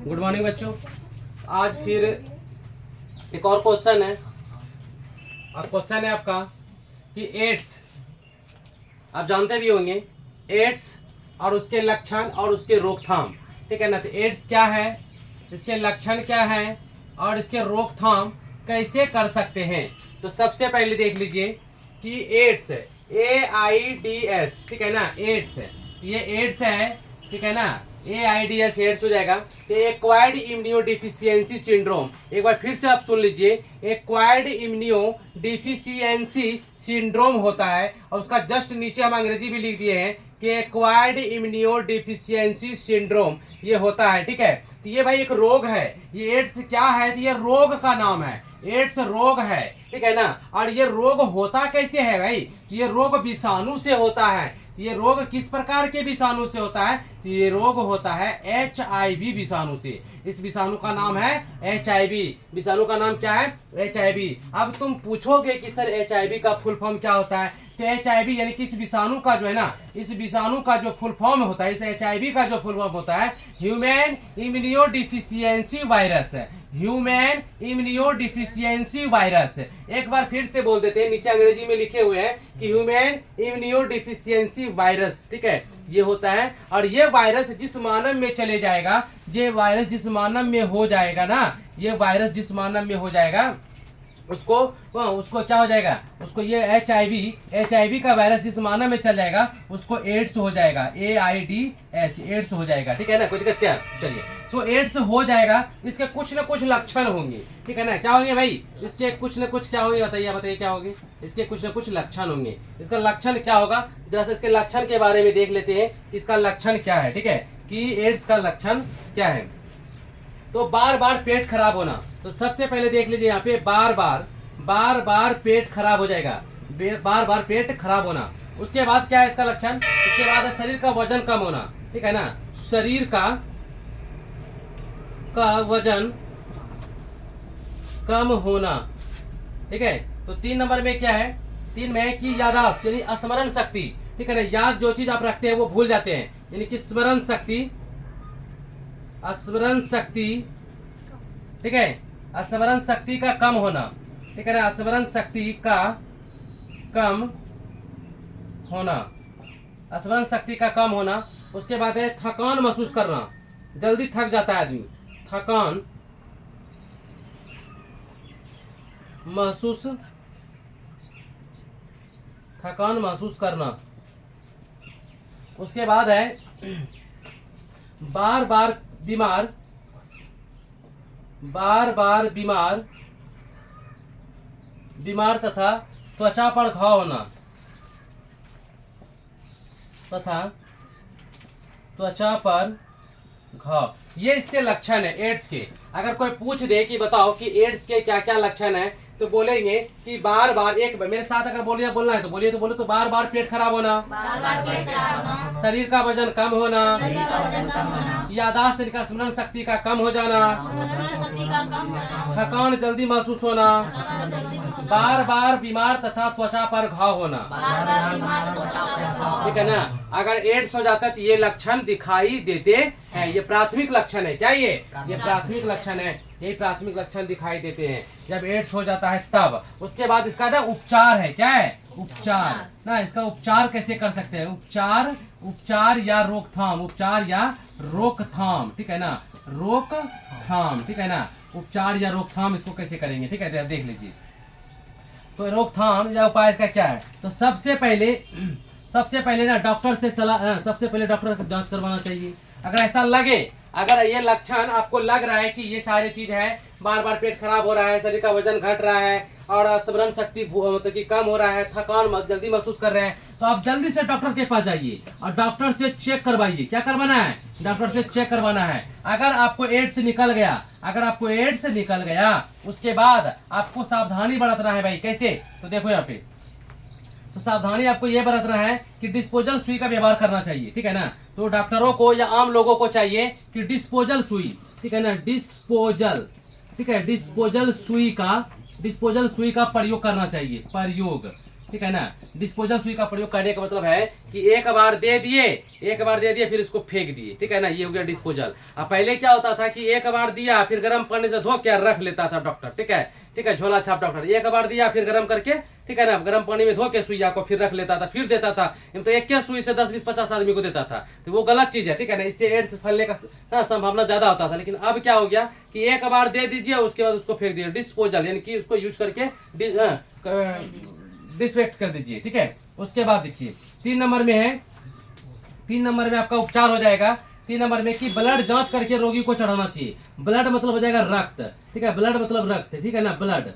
Good morning बच्चों। आज फिर एक और क्वेश्चन है। अब क्वेश्चन है आपका कि एड्स, आप जानते भी होंगे एड्स और उसके लक्षण और उसके रोकथाम, ठीक है ना। तो एड्स क्या है, इसके लक्षण क्या है और इसके रोकथाम कैसे कर सकते हैं। तो सबसे पहले देख लीजिए कि एड्स, AIDS, ठीक है ना, एड्स, ये एड्स है, ठीक है ना, AIDS एड्स हो जाएगा। तो एक्वायर्ड इम्यूनो डिफिशियंसी सिंड्रोम, एक बार फिर से आप सुन लीजिए, एक्वायर्ड इम्यूनो डिफिशियंसी सिंड्रोम होता है और उसका जस्ट नीचे हम अंग्रेजी भी लिख दिए हैं कि एक्वायर्ड इम्यूनो डिफिशियंसी सिंड्रोम ये होता है, ठीक है। तो ये भाई एक रोग है। ये एड्स क्या है, तो ये रोग का नाम है, एड्स रोग है, ठीक है ना। और ये रोग होता कैसे है भाई, ये रोग विषाणु से होता है। ये रोग किस प्रकार के विषाणु से होता है, ये रोग होता है HIV विषाणु से। इस विषाणु का नाम है HIV। विषाणु का नाम क्या है, HIV। अब तुम पूछोगे कि सर HIV का फुल फॉर्म क्या होता है। तो HIV यानी कि इस विषाणु का जो है ना, इस विषाणु का जो फुल फॉर्म होता है, इस HIV का जो फुल फॉर्म होता है human immuno deficiency virus, human immuno deficiency virus. एक बार फिर से बोल देते हैं, नीचे अंग्रेजी में लिखे हुए हैं कि ह्यूमन इम्यूनो डिफिशियंसी वायरस, ठीक है, ये होता है। और ये वायरस जिस मानव में चले जाएगा, ये वायरस जिस मानव में हो जाएगा ना, ये वायरस जिस मानव में हो जाएगा उसको क्या हो जाएगा, उसको ये HIV का वायरस जिस मानव में चल जाएगा उसको एड्स हो जाएगा, AIDS एड्स हो जाएगा, ठीक है ना। कोई दिक्कत क्या, चलिए। तो एड्स हो जाएगा, इसके कुछ न कुछ लक्षण होंगे, ठीक है ना। क्या होंगे भाई, इसके कुछ न कुछ क्या होंगे, बताइए क्या होंगे। इसके कुछ न कुछ लक्षण होंगे। इसका लक्षण क्या होगा, जरा से इसके लक्षण के बारे में देख लेते हैं, इसका लक्षण क्या है, ठीक है, कि एड्स का लक्षण क्या है। तो बार बार पेट खराब होना। तो सबसे पहले देख लीजिए यहाँ पे बार बार पेट खराब हो जाएगा, बार बार पेट खराब होना। उसके बाद क्या है इसका लक्षण, उसके बाद है शरीर का वजन कम होना, ठीक है ना, शरीर का वजन कम होना, ठीक है। तो 3 नंबर में क्या है, 3 में है कि याददाश्त यानी स्मरण शक्ति, ठीक है ना, याद जो चीज आप रखते हैं वो भूल जाते हैं, यानी कि स्मरण शक्ति, ठीक है, स्मरण शक्ति का कम होना, ठीक है ना, स्मरण शक्ति का कम होना, स्मरण शक्ति का कम होना। उसके बाद है थकान महसूस करना, जल्दी थक जाता है आदमी, थकान महसूस करना। उसके बाद है बार बार बीमार तथा त्वचा पर घाव होना, ये इसके लक्षण है एड्स के। अगर कोई पूछ दे कि बताओ कि एड्स के क्या क्या लक्षण है, तो बोलेंगे कि बार बार, एक मेरे साथ अगर बोलना है तो बोलिए, तो बार बार पेट खराब होना, शरीर का वजन कम होना, याददाश्त का स्मरण शक्ति का कम हो जाना, थकान जल्दी महसूस होना, बार बार बीमार तथा त्वचा पर घाव होना, ठीक है ना। अगर एड्स हो जाता है तो ये लक्षण दिखाई देते हैं, ये प्राथमिक लक्षण है। क्या ये प्राथमिक लक्षण है, यही प्राथमिक लक्षण दिखाई देते हैं जब एड्स हो जाता है तब। उसके बाद इसका ना उपचार है, क्या है, उपचार ना, इसका उपचार कैसे कर सकते हैं, उपचार या रोकथाम, ठीक है ना, रोकथाम, ठीक है ना, उपचार या रोकथाम इसको कैसे करेंगे, ठीक है, देख लीजिए। तो रोकथाम या उपाय इसका क्या है। तो सबसे पहले ना डॉक्टर से सलाह, सबसे पहले डॉक्टर की जांच करवाना चाहिए। अगर ऐसा लगे, अगर ये लक्षण आपको लग रहा है कि ये सारी चीज है, बार बार पेट खराब हो रहा है, शरीर का वजन घट रहा है और स्मरण शक्ति मतलब कि कम हो रहा है, थकान जल्दी महसूस कर रहे हैं, तो आप जल्दी से डॉक्टर के पास जाइए और डॉक्टर से चेक करवाइए। क्या करवाना है, डॉक्टर से चेक करवाना है। अगर आपको एड्स निकल गया, उसके बाद आपको सावधानी बरतना है भाई। कैसे, तो देखो यहाँ पे, तो सावधानी आपको यह बरतना है कि डिस्पोजल सुई का व्यवहार करना चाहिए, ठीक है ना। तो डॉक्टरों को या आम लोगों को चाहिए कि डिस्पोजल सुई, ठीक है ना, डिस्पोजल सुई का प्रयोग करना चाहिए, ठीक है ना। डिस्पोजल सुई का प्रयोग करने का मतलब है कि एक बार दे दिए फिर इसको फेंक दिए, ठीक है ना, ये हो गया डिस्पोजल। अब पहले क्या होता था कि एक बार दिया फिर गर्म पानी से धो के रख लेता था डॉक्टर, ठीक है, झोला छाप डॉक्टर, एक बार दिया फिर गर्म करके, ठीक है ना, गर्म पानी में धो के सुइया को फिर रख लेता था, फिर देता था। तो एक सुई से 10, 20, 50 आदमी को देता था, तो वो गलत चीज है, ठीक है ना, इससे एड्स फैलने का संभावना ज्यादा होता था। लेकिन अब क्या हो गया कि एक बार दे दीजिए उसके बाद उसको फेंक दीजिए, डिस्पोजल, यानी कि उसको यूज करके डिसइंफेक्ट कर दीजिए, ठीक है। उसके बाद देखिए 3 नंबर में है, 3 नंबर में आपका उपचार हो जाएगा। 3 नंबर में कि ब्लड जांच करके रोगी को चढ़ाना चाहिए। ब्लड मतलब हो जाएगा रक्त, ठीक है, ब्लड मतलब रक्त, ठीक है ना, ब्लड,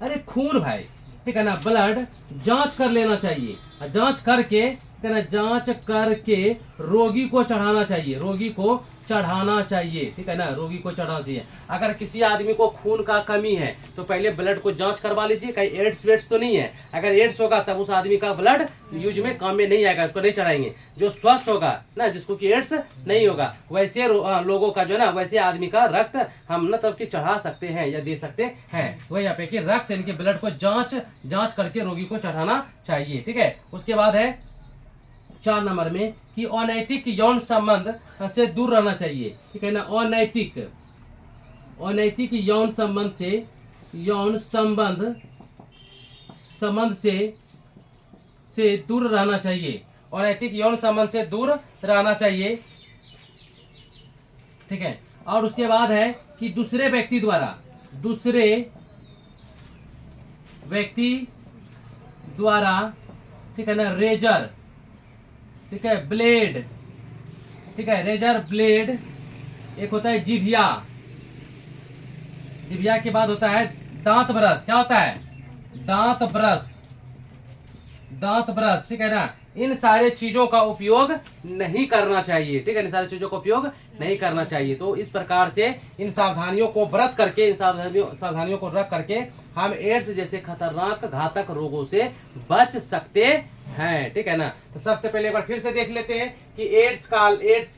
अरे खून भाई, ठीक है ना, ब्लड जांच कर लेना चाहिए, जांच करके, ठीक है ना, जांच करके रोगी को चढ़ाना चाहिए, रोगी को चढ़ाना चाहिए, ठीक है ना, रोगी को चढ़ाना चाहिए। अगर किसी आदमी को खून का कमी है तो पहले ब्लड को जांच करवा लीजिए, कहीं एड्स वेड्स तो नहीं है। अगर एड्स होगा तब उस आदमी का ब्लड यूज में काम में नहीं आएगा, उसको नहीं चढ़ाएंगे। जो स्वस्थ होगा ना, जिसको कि एड्स नहीं होगा, वैसे लोगों का जो है ना, वैसे आदमी का रक्त हम न तब की चढ़ा सकते हैं या दे सकते हैं। वही यहाँ पे कि रक्त यानी कि ब्लड को जांच करके रोगी को चढ़ाना चाहिए, ठीक है। उसके बाद है 4 नंबर में कि अनैतिक यौन संबंध से दूर रहना चाहिए, ठीक है ना, अनैतिक यौन संबंध से दूर रहना चाहिए, अनैतिक यौन संबंध से दूर रहना चाहिए, ठीक है। और उसके बाद है कि दूसरे व्यक्ति द्वारा, ठीक है ना, रेजर, ठीक है, ब्लेड, ठीक है, रेजर ब्लेड, एक होता है जिभिया, जिभिया के बाद होता है दांत ब्रश, क्या होता है, दांत ब्रश, ठीक है ना। इन सारे चीजों का उपयोग नहीं करना चाहिए, ठीक है, इन सारी चीजों का उपयोग नहीं करना चाहिए। तो इस प्रकार से इन सावधानियों को बरत करके, इन सावधानियों को रख करके हम एड्स जैसे खतरनाक घातक रोगों से बच सकते हैं, ठीक है ना। तो सबसे पहले एक बार फिर से देख लेते हैं कि एड्स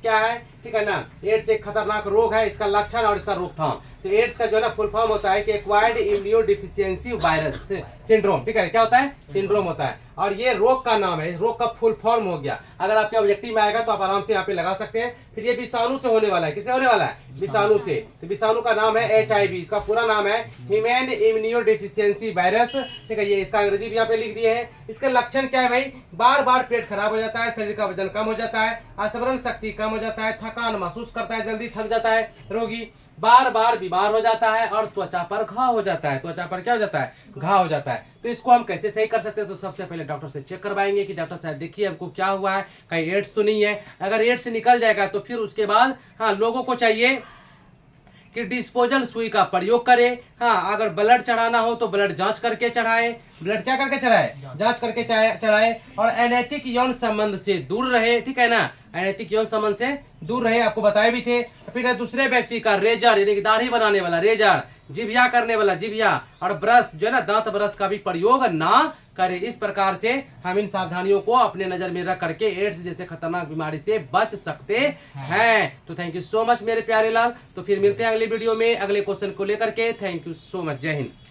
क्या है, ठीक है ना। एड्स एक खतरनाक रोग है, इसका लक्षण और इसका रोकथाम। तो एड्स का जो है ना फुल फॉर्म होता है कि acquired immuno deficiency virus syndrome, ठीक है, क्या होता है, सिंड्रोम होता है। और ये रोग का नाम है, रोग का फुल फॉर्म हो गया। अगर आपके ऑब्जेक्टिव में आएगा तो आप आराम से यहाँ पे लगा सकते हैं। फिर ये विषाणु से होने वाला है, किससे होने वाला है, विषाणु से। तो विषाणु का नाम है HIV, इसका पूरा नाम है ह्यूमन इम्यूनो डिफिशियंसी वायरस, ठीक है। ये इसका अंग्रेजी भी यहाँ पे लिख दिए हैं। इसके लक्षण क्या है भाई, बार बार पेट खराब हो जाता है, शरीर का वजन कम हो जाता है, स्मरण शक्ति कम हो जाता है, थकान महसूस करता है, जल्दी थक जाता है रोगी, बार बार बीमार हो जाता है और त्वचा पर घाव हो जाता है, त्वचा पर क्या हो जाता है, घाव हो जाता है। तो इसको हम कैसे सही कर सकते हैं, तो सबसे पहले डॉक्टर से चेक करवाएंगे कि डॉक्टर साहब देखिए हमको क्या हुआ है, कहीं एड्स तो नहीं है। अगर एड्स निकल जाएगा तो फिर उसके बाद लोगों को चाहिए कि डिस्पोजल सुई का प्रयोग करे। अगर ब्लड चढ़ाना हो तो ब्लड जांच करके चढ़ाए, ब्लड क्या करके चढ़ाए, जांच करके चढ़ाए। और अनैतिक यौन संबंध से दूर रहे, ठीक है ना, अनैतिक यौन संबंध से दूर रहे, आपको बताए भी थे। फिर दूसरे व्यक्ति का रेजर यानी कि दाढ़ी बनाने वाला रेजर, जिभिया करने वाला जिभिया, और ब्रश जो है ना दांत ब्रश का भी प्रयोग ना करें। इस प्रकार से हम इन सावधानियों को अपने नजर में रख करके एड्स जैसे खतरनाक बीमारी से बच सकते हैं। तो थैंक यू सो मच मेरे प्यारे लाल। तो फिर मिलते हैं अगले वीडियो में अगले क्वेश्चन को लेकर के। थैंक यू सो मच, जय हिंद।